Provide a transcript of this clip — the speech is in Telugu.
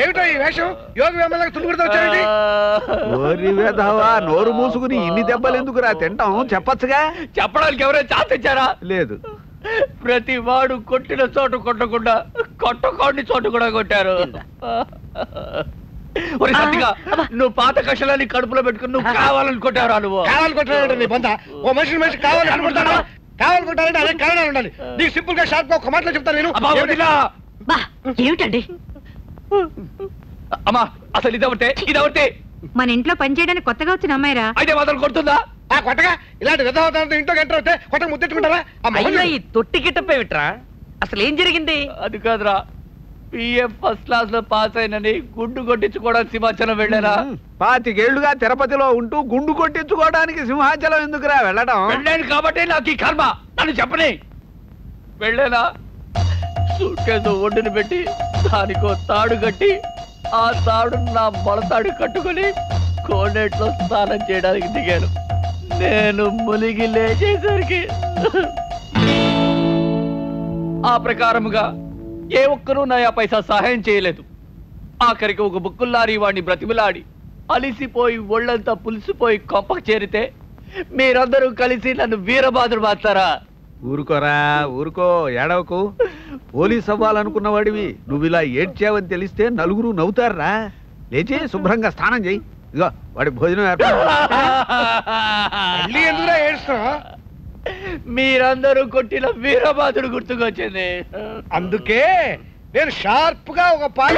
ఏమిటో ఈ వేషం? యోగి వేమలాగా తులుగుడుతూ వచ్చారండి. నోరు మూసుకుని ఇన్ని దెబ్బలు ఎందుకురా తింటాం? చెప్పచ్చుగా. చెప్పడానికి ఎవరైనా ఛాన్స్ ఇచ్చారా? లేదు. ప్రతి వాడు కొట్టిన చోటు కొట్టకుండా కొట్టకోండి చోటు కూడా కొట్టారు. నువ్వు పాత కషాలని కడుపులో పెట్టుకుని నువ్వు కావాలనుకుంటారా? నువ్వు కావాలనుకుంటానంటే నీ బంధ ఓ మనిషి కావాలనుకుంటాను. కావాలనుకుంటానంటే అదే కారణాలు ఉండాలి. నీకు సింపుల్ గా షార్ప్ గా ఒక మాటలో చెప్తాను నేను. ఏమిటండి అమ్మా అసలు ఇదవతే మన ఇంట్లో పనిచేయడానికి కొత్తగా వచ్చిన అమ్మాయిరా? అయితే మాత్రం కొడుతుందా? కొట్టగా ఇలాంటి విధవతాలతో ఇంట్లోకి ఎంటర్ అవుతే కొట్టగా ముద్దెట్టుకుంటారా? ఈ తొట్టి గిట్టపై విట్రా అసలు ఏం జరిగింది? అది కాదురా, పిఎఫ్ ఫస్ట్ క్లాస్ లో పాస్ అయినని గుండు కొట్టించుకోవడానికి సింహాచలం వెళ్ళారా? 25 ఏళ్లుగా తిరుపతిలో ఉంటూ గుండు కొట్టించుకోవడానికి సింహాచలం ఎందుకురా వెళ్ళడం? వెళ్ళాను కాబట్టి నాకు ఈ కర్మ. నన్ను చెప్పని వెళ్ళానా? సూట్ కేసు ఒడ్డుని పెట్టి దానికో తాడు కట్టి ఆ తాడు నా మొలతాడు కట్టుకుని కోనేట్లో స్నానం చేయడానికి దిగాను. నేను మునిగి లేచేసరికి ఆ ప్రకారముగా ఏ ఒక్కరూ నా పైసా సహాయం చేయలేదు. ఆఖరికి ఒక బుక్కుల్లారి వాడిని బ్రతిమిలాడి అలిసిపోయి ఒళ్ళంతా పులిసిపోయి కొంపకు చేరితే మీరందరూ కలిసి నన్ను వీరబాదుడు మాట్లారా? ఊరుకోరా ఊరుకో, ఏడవకు. పోలీస్ అవ్వాలనుకున్న వాడివి నువ్వు ఇలా ఏడ్చావని తెలిస్తే నలుగురు నవ్వుతారా? లేచి శుభ్రంగా స్నానం చేయి. ఇగో వాడి భోజనం ఎందుకురా ఏడుస్తున్నావు? మీరందరూ కొట్టిన వీరబాదుడు గుర్తుకొచ్చింది. అందుకే నేను షార్ప్ గా ఒక పాట